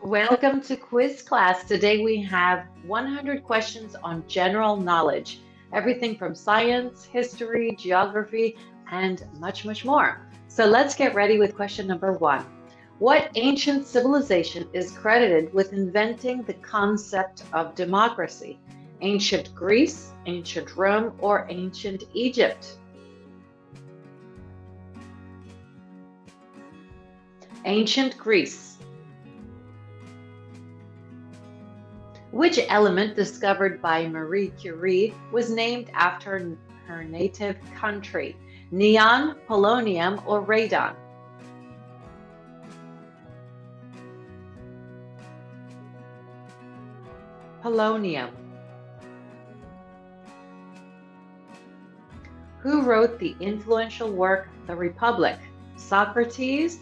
Welcome to quiz class. Today we have 100 questions on general knowledge, everything from science, history, geography, and much, much more. So let's get ready with question number 1. What ancient civilization is credited with inventing the concept of democracy? Ancient Greece, ancient Rome, or ancient Egypt? Ancient Greece. Which element discovered by Marie Curie was named after her native country? Neon, polonium, or radon? Polonium. Who wrote the influential work The Republic? Socrates,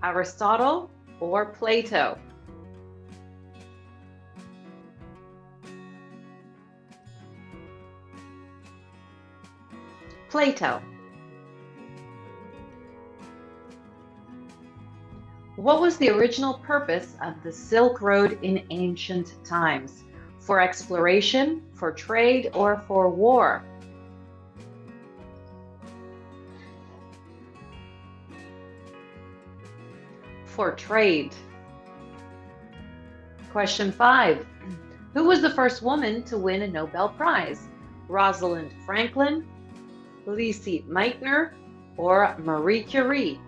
Aristotle, or Plato? Plato. What was the original purpose of the Silk Road in ancient times? For exploration, for trade, or for war? For trade. Question 5. Who was the first woman to win a Nobel Prize? Rosalind Franklin, Lise Meitner, or Marie Curie?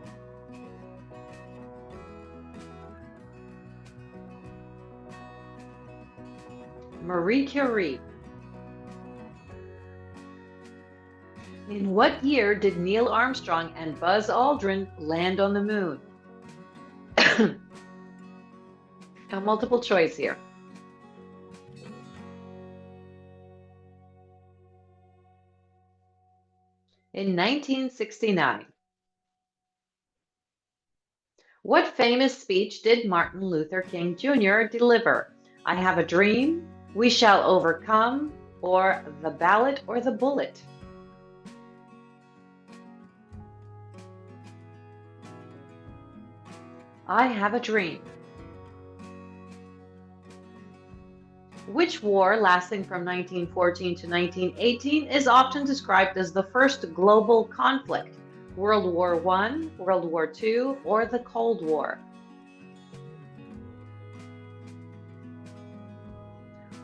Marie Curie. In what year did Neil Armstrong and Buzz Aldrin land on the moon? A multiple choice here. In 1969. What famous speech did Martin Luther King Jr. deliver? I have a dream, we shall overcome, or the ballot or the bullet? I have a dream. Which war, lasting from 1914 to 1918, is often described as the first global conflict? World War I, World War II, or the Cold War?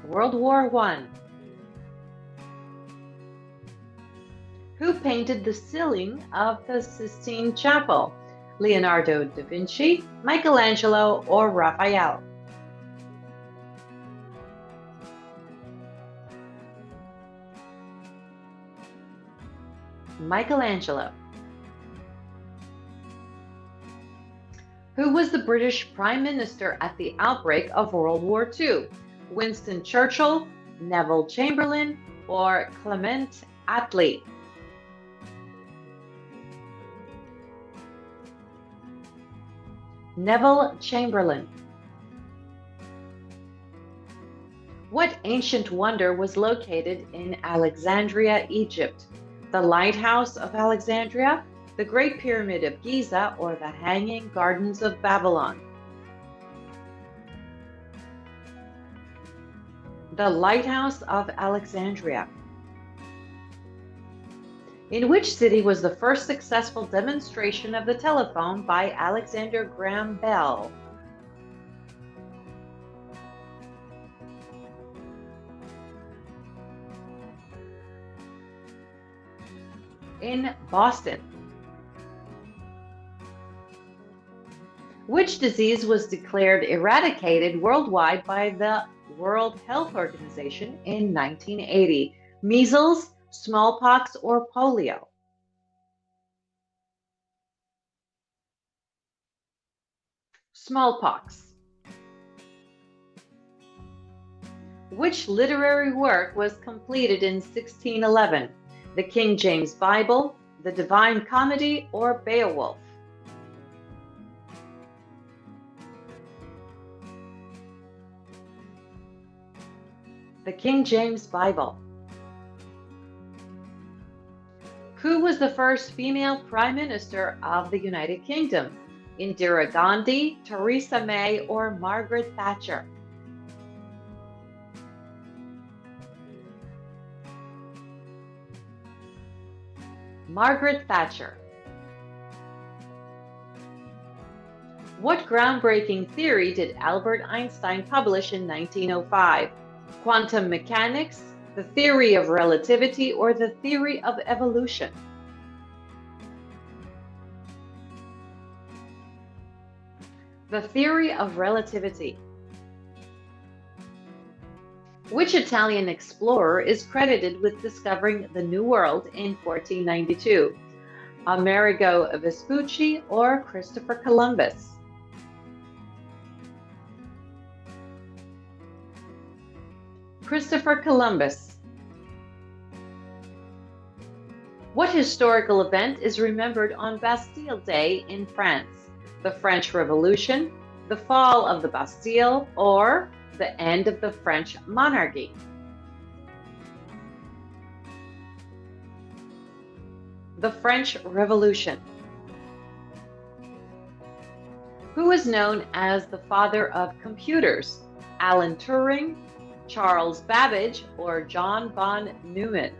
World War I. Who painted the ceiling of the Sistine Chapel? Leonardo da Vinci, Michelangelo, or Raphael? Michelangelo. Who was the British Prime Minister at the outbreak of World War II? Winston Churchill, Neville Chamberlain, or Clement Attlee? Neville Chamberlain. What ancient wonder was located in Alexandria, Egypt? The Lighthouse of Alexandria, the Great Pyramid of Giza, or the Hanging Gardens of Babylon? The Lighthouse of Alexandria. In which city was the first successful demonstration of the telephone by Alexander Graham Bell? In Boston. Which disease was declared eradicated worldwide by the World Health Organization in 1980? Measles, smallpox, or polio? Smallpox. Which literary work was completed in 1611? The King James Bible, the Divine Comedy, or Beowulf? The King James Bible. Who was the first female Prime Minister of the United Kingdom? Indira Gandhi, Theresa May, or Margaret Thatcher? Margaret Thatcher. What groundbreaking theory did Albert Einstein publish in 1905? Quantum mechanics, the theory of relativity, or the theory of evolution? The theory of relativity. Which Italian explorer is credited with discovering the New World in 1492? Amerigo Vespucci or Christopher Columbus? Christopher Columbus. What historical event is remembered on Bastille Day in France? The French Revolution, the fall of the Bastille, or the end of the French monarchy? The French Revolution. Who is known as the father of computers? Alan Turing, Charles Babbage, or John von Neumann?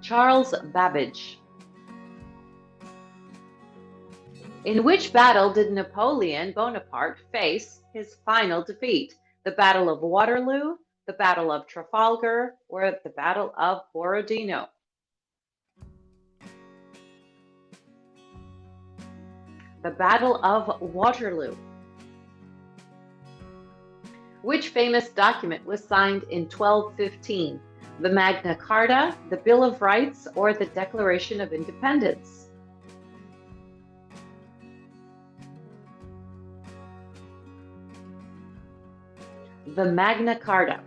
Charles Babbage. In which battle did Napoleon Bonaparte face his final defeat? The Battle of Waterloo, the Battle of Trafalgar, or the Battle of Borodino? The Battle of Waterloo. Which famous document was signed in 1215? The Magna Carta, the Bill of Rights, or the Declaration of Independence? The Magna Carta.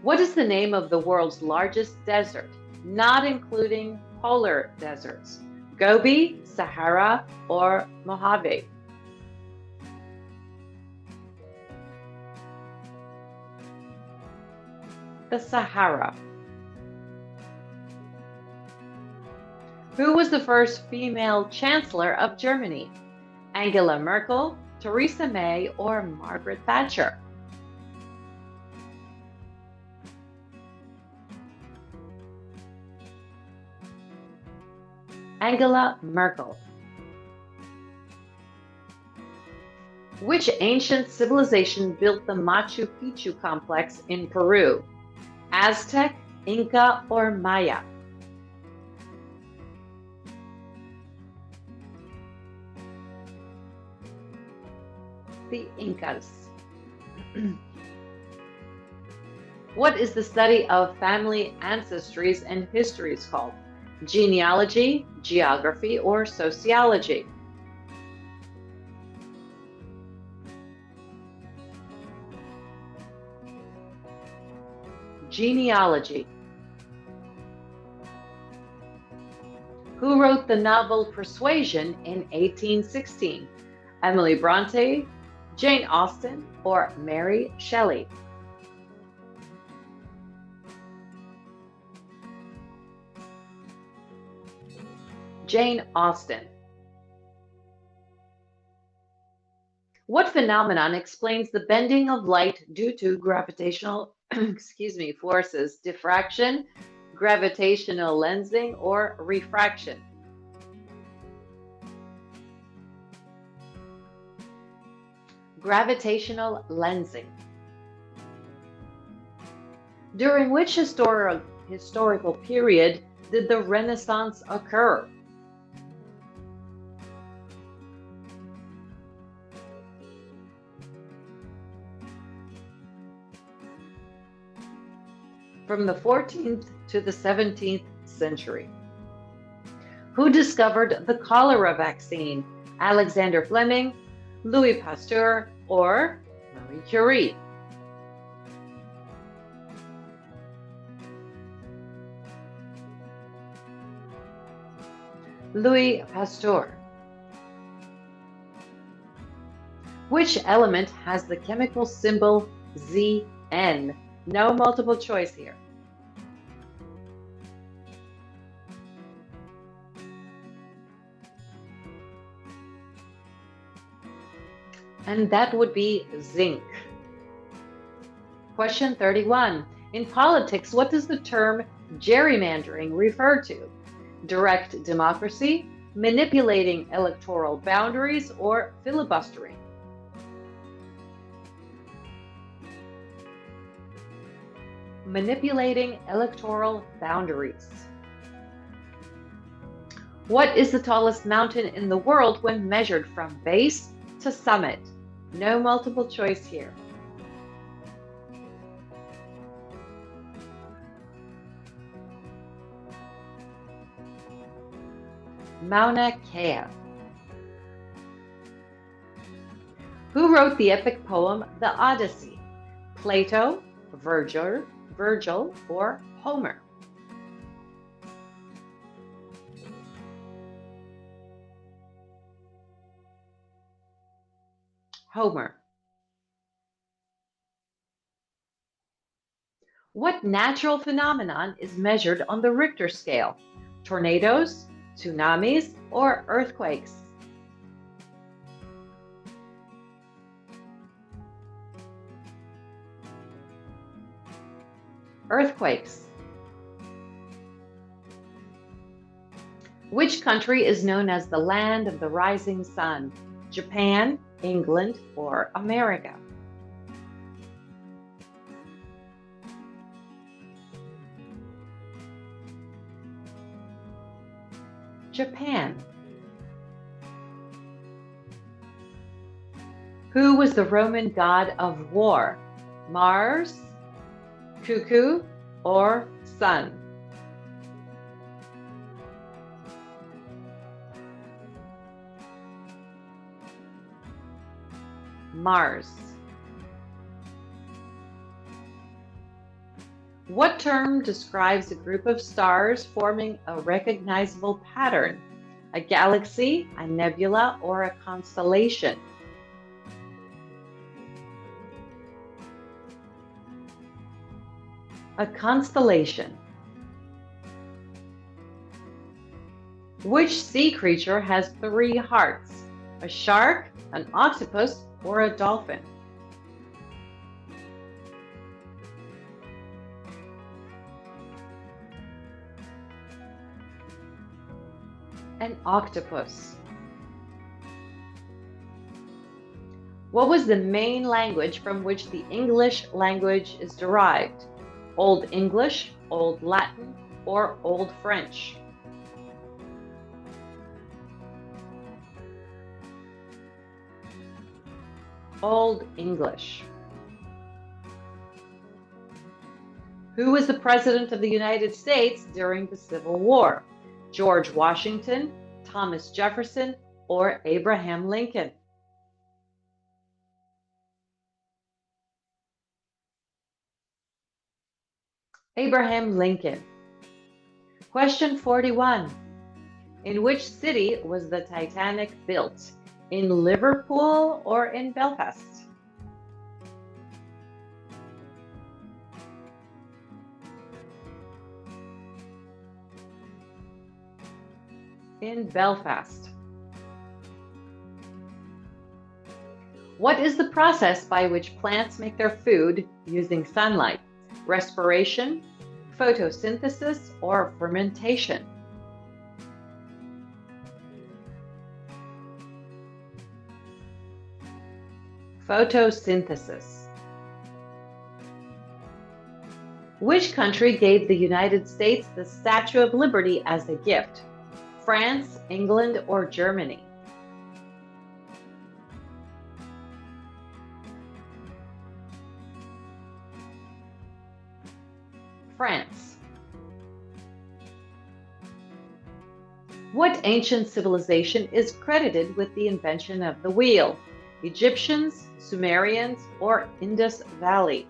What is the name of the world's largest desert, not including polar deserts? Gobi, Sahara, or Mojave? The Sahara. Who was the first female chancellor of Germany? Angela Merkel, Theresa May, or Margaret Thatcher? Angela Merkel. Which ancient civilization built the Machu Picchu complex in Peru? Aztec, Inca, or Maya? The Incas. What is the study of family ancestries and histories called? Genealogy, geography, or sociology? Genealogy. Who wrote the novel Persuasion in 1816? Emily Bronte, Jane Austen, or Mary Shelley? Jane Austen. What phenomenon explains the bending of light due to gravitational forces? Diffraction, gravitational lensing, or refraction? Gravitational lensing. During which historical period did the Renaissance occur? From the 14th to the 17th century. Who discovered the cholera vaccine? Alexander Fleming, Louis Pasteur, or Marie Curie? Louis Pasteur. Which element has the chemical symbol Zn? No multiple choice here. And that would be zinc. Question 31. In politics, what does the term gerrymandering refer to? Direct democracy, manipulating electoral boundaries, or filibustering? Manipulating electoral boundaries. What is the tallest mountain in the world when measured from base to summit? No multiple choice here. Mauna Kea. Who wrote the epic poem The Odyssey? Plato, Virgil, or Homer? Homer. What natural phenomenon is measured on the Richter scale? Tornadoes, tsunamis, or earthquakes? Earthquakes. Which country is known as the land of the rising sun? Japan, England, or America? Japan. Who was the Roman god of war? Mars, Cuckoo, or Sun? Mars. What term describes a group of stars forming a recognizable pattern? A galaxy, a nebula, or a constellation? A constellation. Which sea creature has 3 hearts? A shark, an octopus, or a dolphin? An octopus. What was the main language from which the English language is derived? Old English, Old Latin, or Old French? Old English. Who was the President of the United States during the Civil War? George Washington, Thomas Jefferson, or Abraham Lincoln? Abraham Lincoln. Question 41. In which city was the Titanic built? In Liverpool or in Belfast? In Belfast. What is the process by which plants make their food using sunlight? Respiration, photosynthesis, or fermentation? Photosynthesis. Which country gave the United States the Statue of Liberty as a gift? France, England, or Germany? France. What ancient civilization is credited with the invention of the wheel? Egyptians, Sumerians, or Indus Valley?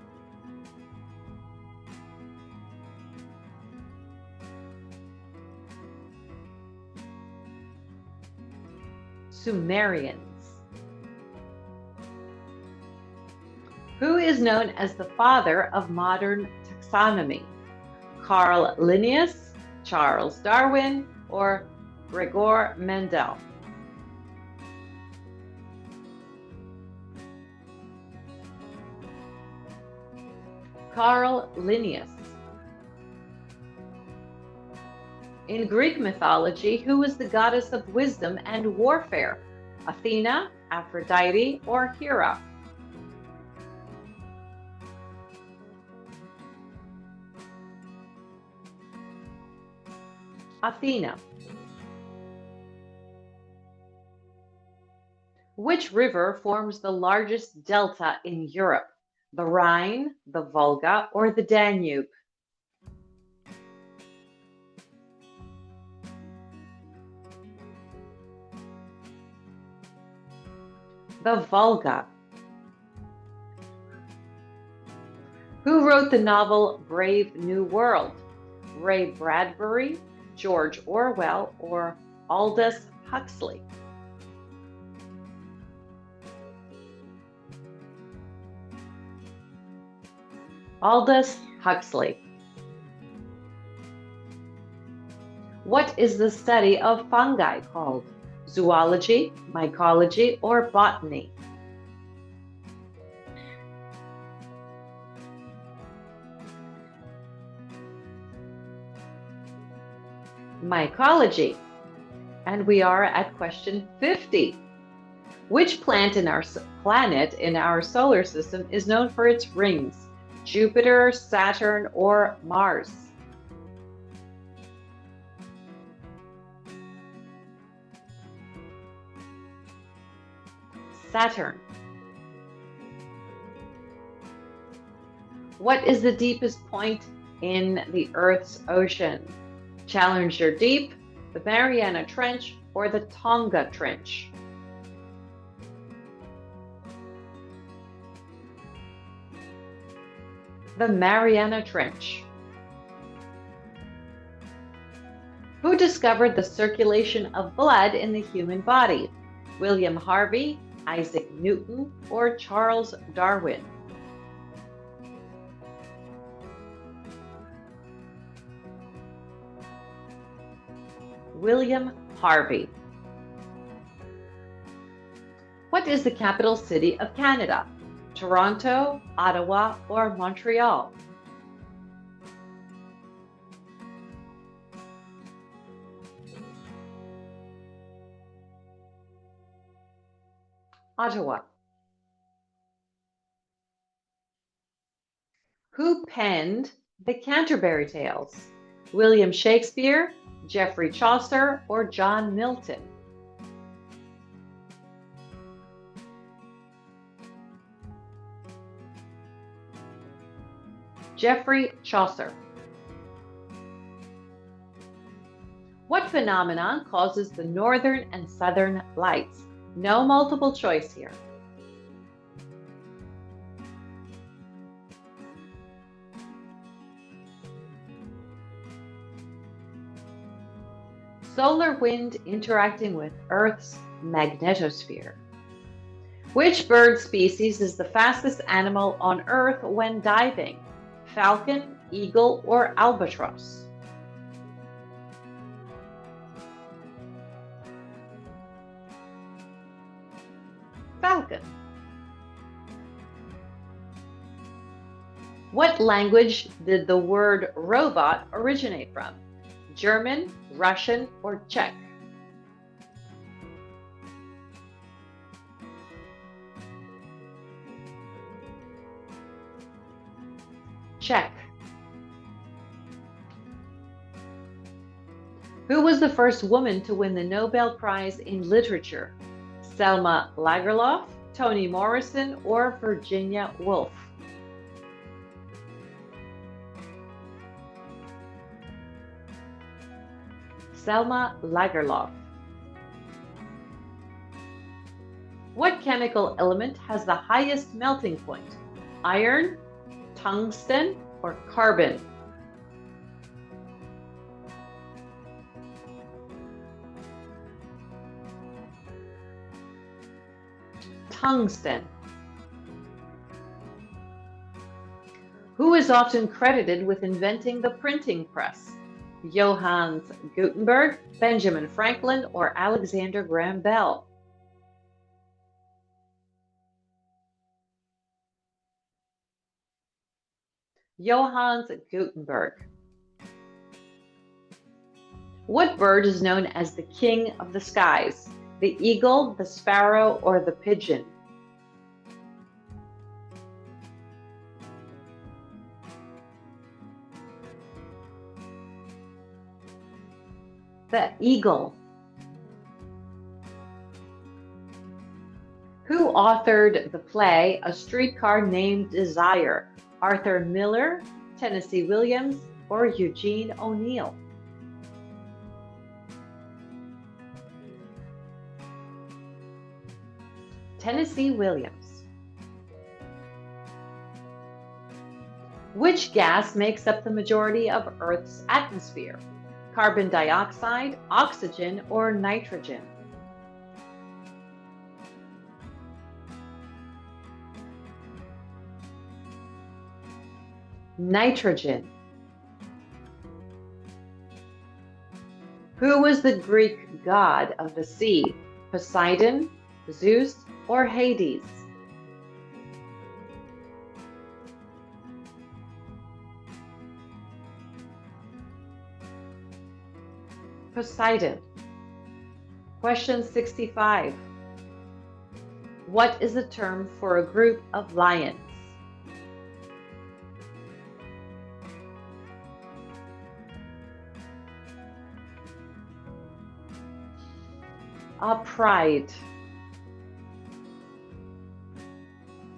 Sumerians. Who is known as the father of modern taxonomy? Carl Linnaeus, Charles Darwin, or Gregor Mendel? Carl Linnaeus. In Greek mythology, who was the goddess of wisdom and warfare? Athena, Aphrodite, or Hera? Athena. Which river forms the largest delta in Europe? The Rhine, the Volga, or the Danube? The Volga. Who wrote the novel Brave New World? Ray Bradbury, George Orwell, or Aldous Huxley? Aldous Huxley. What is the study of fungi called? Zoology, mycology, or botany? Mycology. And we are at question 50. Which planet in our solar system is known for its rings? Jupiter, Saturn, or Mars? Saturn. What is the deepest point in the Earth's ocean? Challenger Deep, the Mariana Trench, or the Tonga Trench? The Mariana Trench. Who discovered the circulation of blood in the human body? William Harvey, Isaac Newton, or Charles Darwin? William Harvey. What is the capital city of Canada? Toronto, Ottawa, or Montreal? Ottawa. Who penned the Canterbury Tales? William Shakespeare, Geoffrey Chaucer, or John Milton? Geoffrey Chaucer. What phenomenon causes the northern and southern lights? No multiple choice here. Solar wind interacting with Earth's magnetosphere. Which bird species is the fastest animal on Earth when diving? Falcon, eagle, or albatross? Falcon. What language did the word robot originate from? German, Russian, or Czech? Czech. Who was the first woman to win the Nobel Prize in Literature? Selma Lagerlöf, Toni Morrison, or Virginia Woolf? Selma Lagerlöf. What chemical element has the highest melting point? Iron, tungsten, or carbon? Tungsten. Who is often credited with inventing the printing press? Johannes Gutenberg, Benjamin Franklin, or Alexander Graham Bell? Johannes Gutenberg. What bird is known as the king of the skies? The eagle, the sparrow, or the pigeon? The eagle. Who authored the play A Streetcar Named Desire? Arthur Miller, Tennessee Williams, or Eugene O'Neill? Tennessee Williams. Which gas makes up the majority of Earth's atmosphere? Carbon dioxide, oxygen, or nitrogen? Nitrogen. Who was the Greek god of the sea? Poseidon, Zeus, or Hades? Poseidon. Question 65. What is the term for a group of lions? A pride.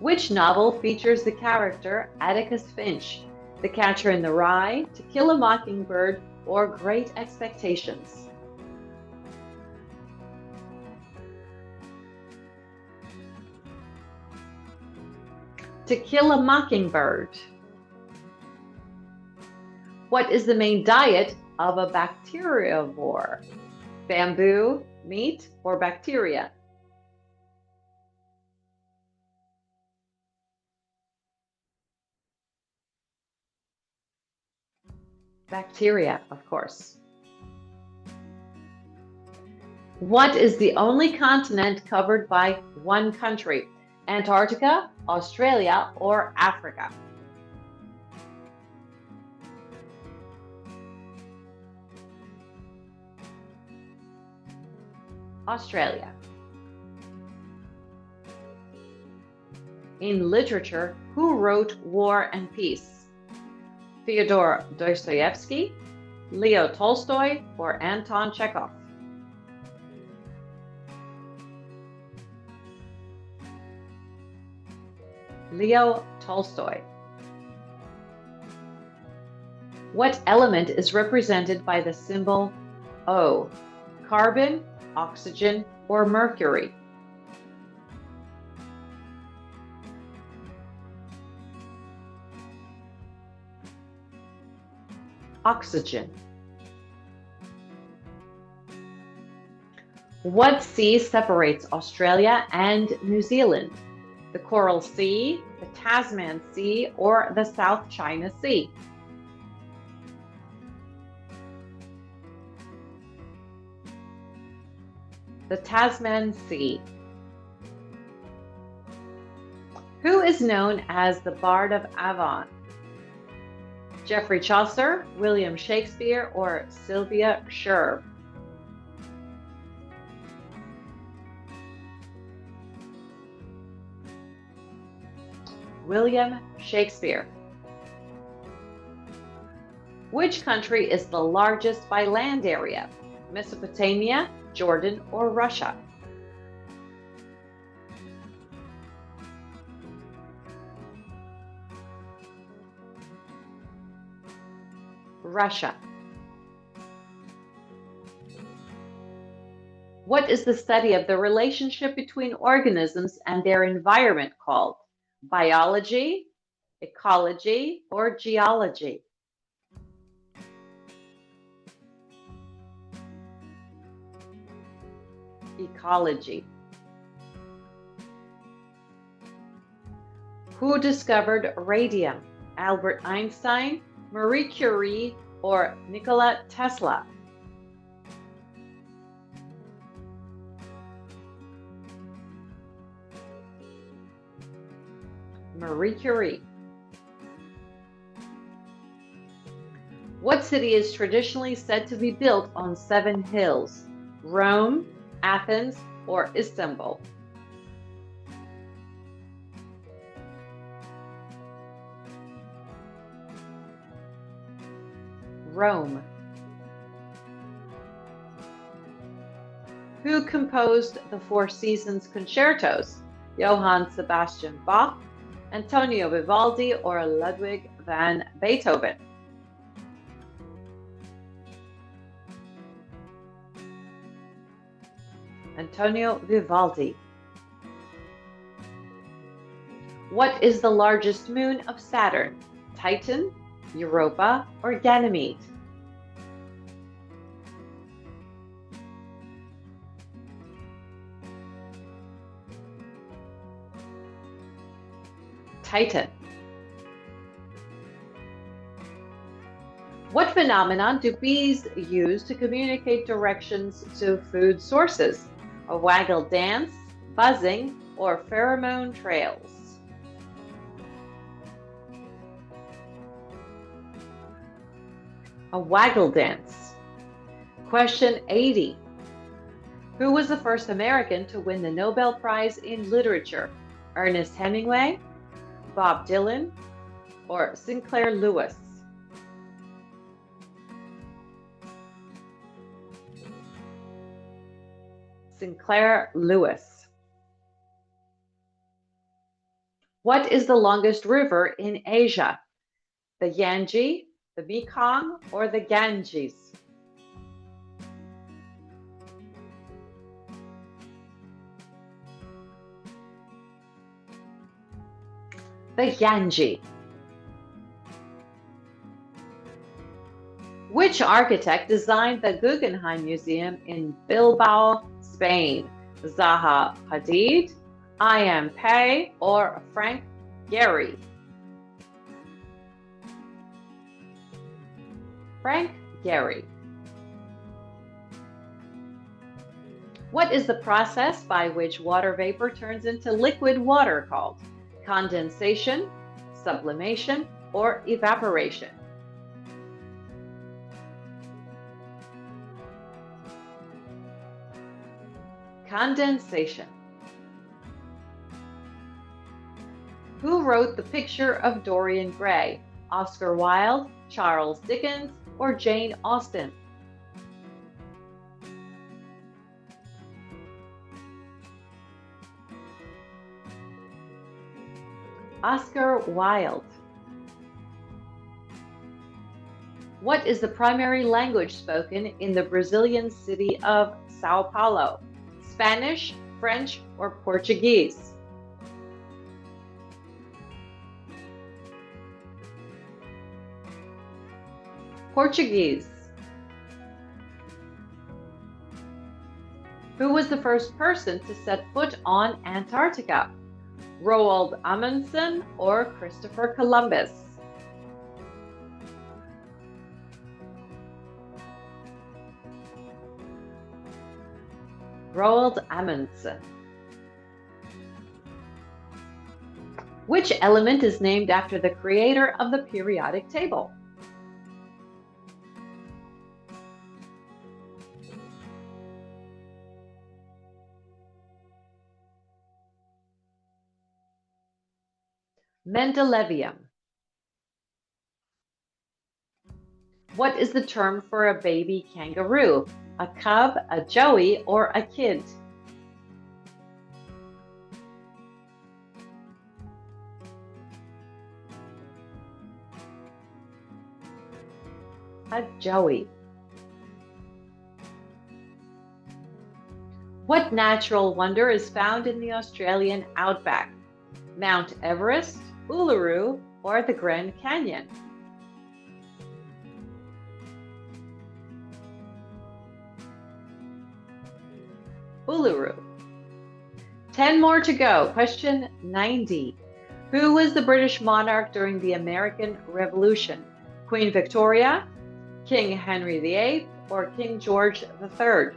Which novel features the character Atticus Finch? The Catcher in the Rye, To Kill a Mockingbird, or Great Expectations? To Kill a Mockingbird. What is the main diet of a bacteriivore? Bamboo, meat, or bacteria? Bacteria, of course. What is the only continent covered by one country? Antarctica, Australia, or Africa? Australia. In literature, who wrote War and Peace? Fyodor Dostoevsky, Leo Tolstoy, or Anton Chekhov? Leo Tolstoy. What element is represented by the symbol O? Carbon, oxygen, or mercury? Oxygen. What sea separates Australia and New Zealand? The Coral Sea, the Tasman Sea, or the South China Sea? The Tasman Sea. Who is known as the Bard of Avon? Geoffrey Chaucer, William Shakespeare, or Sylvia Sherb? William Shakespeare. Which country is the largest by land area? Mesopotamia, Jordan, or Russia? Russia. What is the study of the relationship between organisms and their environment called? Biology, ecology, or geology? Ecology. Who discovered radium? Albert Einstein, Marie Curie, or Nikola Tesla? Marie Curie. What city is traditionally said to be built on 7 hills? Rome, Athens, or Istanbul? Rome. Who composed the Four Seasons concertos? Johann Sebastian Bach, Antonio Vivaldi, or Ludwig van Beethoven? Antonio Vivaldi. What is the largest moon of Saturn? Titan, Europa, or Ganymede? Titan. What phenomenon do bees use to communicate directions to food sources? A waggle dance, buzzing, or pheromone trails? A waggle dance. Question 80. Who was the first American to win the Nobel Prize in Literature? Ernest Hemingway, Bob Dylan, or Sinclair Lewis? Sinclair Lewis. What is the longest river in Asia? The Yangtze, the Mekong, or the Ganges? The Yangtze. Which architect designed the Guggenheim Museum in Bilbao, Spain? Zaha Hadid, I.M. Pei, or Frank Gehry? Frank Gehry. What is the process by which water vapor turns into liquid water called? Condensation, sublimation, or evaporation? Condensation. Who wrote The Picture of Dorian Gray? Oscar Wilde, Charles Dickens, or Jane Austen? Oscar Wilde. What is the primary language spoken in the Brazilian city of Sao Paulo? Spanish, French, or Portuguese? Portuguese. Who was the first person to set foot on Antarctica? Roald Amundsen or Christopher Columbus? Roald Amundsen. Which element is named after the creator of the periodic table? Mendelevium. What is the term for a baby kangaroo? A cub, a joey, or a kid? A joey. What natural wonder is found in the Australian outback? Mount Everest, Uluru, or the Grand Canyon? Uluru. 10 more to go. Question 90. Who was the British monarch during the American Revolution? Queen Victoria, King Henry VIII, or King George III?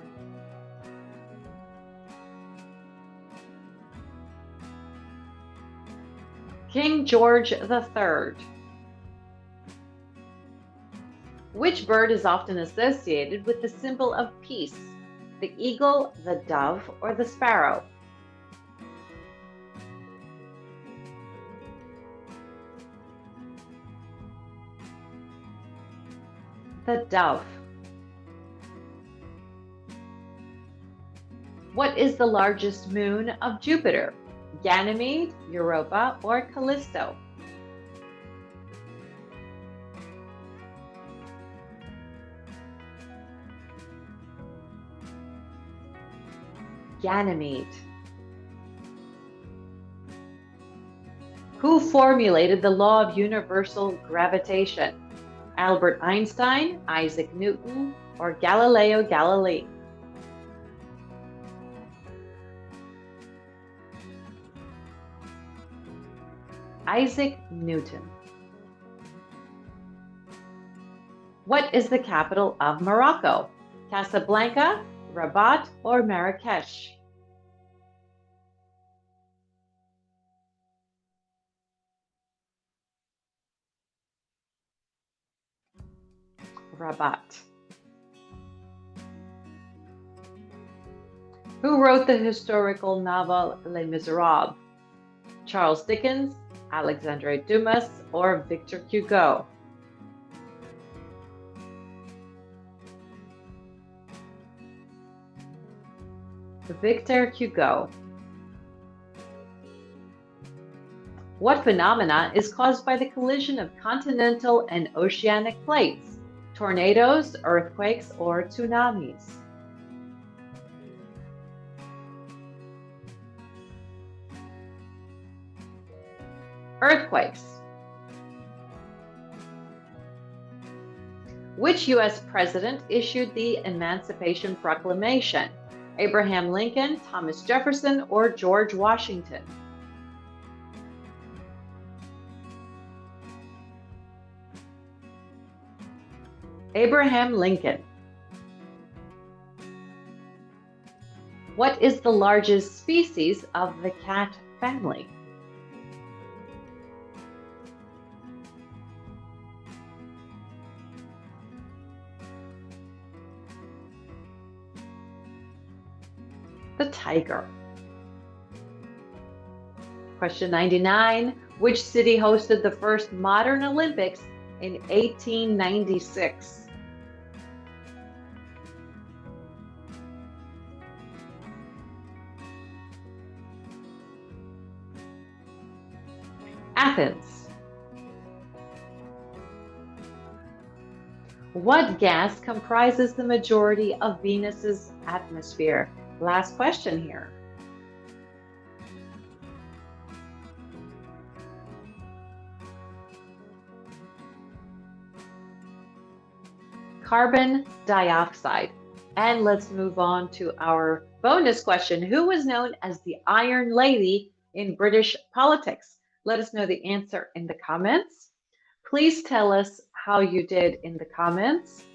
King George III. Which bird is often associated with the symbol of peace? The eagle, the dove, or the sparrow? The dove. What is the largest moon of Jupiter? Ganymede, Europa, or Callisto? Ganymede. Who formulated the law of universal gravitation? Albert Einstein, Isaac Newton, or Galileo Galilei? Isaac Newton. What is the capital of Morocco? Casablanca, Rabat, or Marrakesh? Rabat. Who wrote the historical novel Les Miserables? Charles Dickens, Alexandre Dumas, or Victor Hugo? Victor Hugo. What phenomena is caused by the collision of continental and oceanic plates? Tornadoes, earthquakes, or tsunamis? Earthquakes. Which U.S. president issued the Emancipation Proclamation? Abraham Lincoln, Thomas Jefferson, or George Washington? Abraham Lincoln. What is the largest species of the cat family? The tiger. Question 99. Which city hosted the first modern Olympics in 1896? Athens. What gas comprises the majority of Venus's atmosphere? Last question here. Carbon dioxide. And let's move on to our bonus question. Who was known as the Iron Lady in British politics? Let us know the answer in the comments. Please tell us how you did in the comments,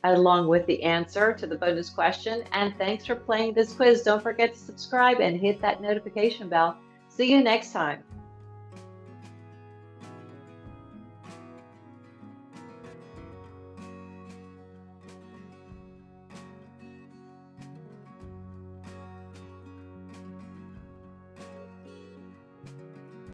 along with the answer to the bonus question. And thanks for playing this quiz. Don't forget to subscribe and hit that notification bell. See you next time.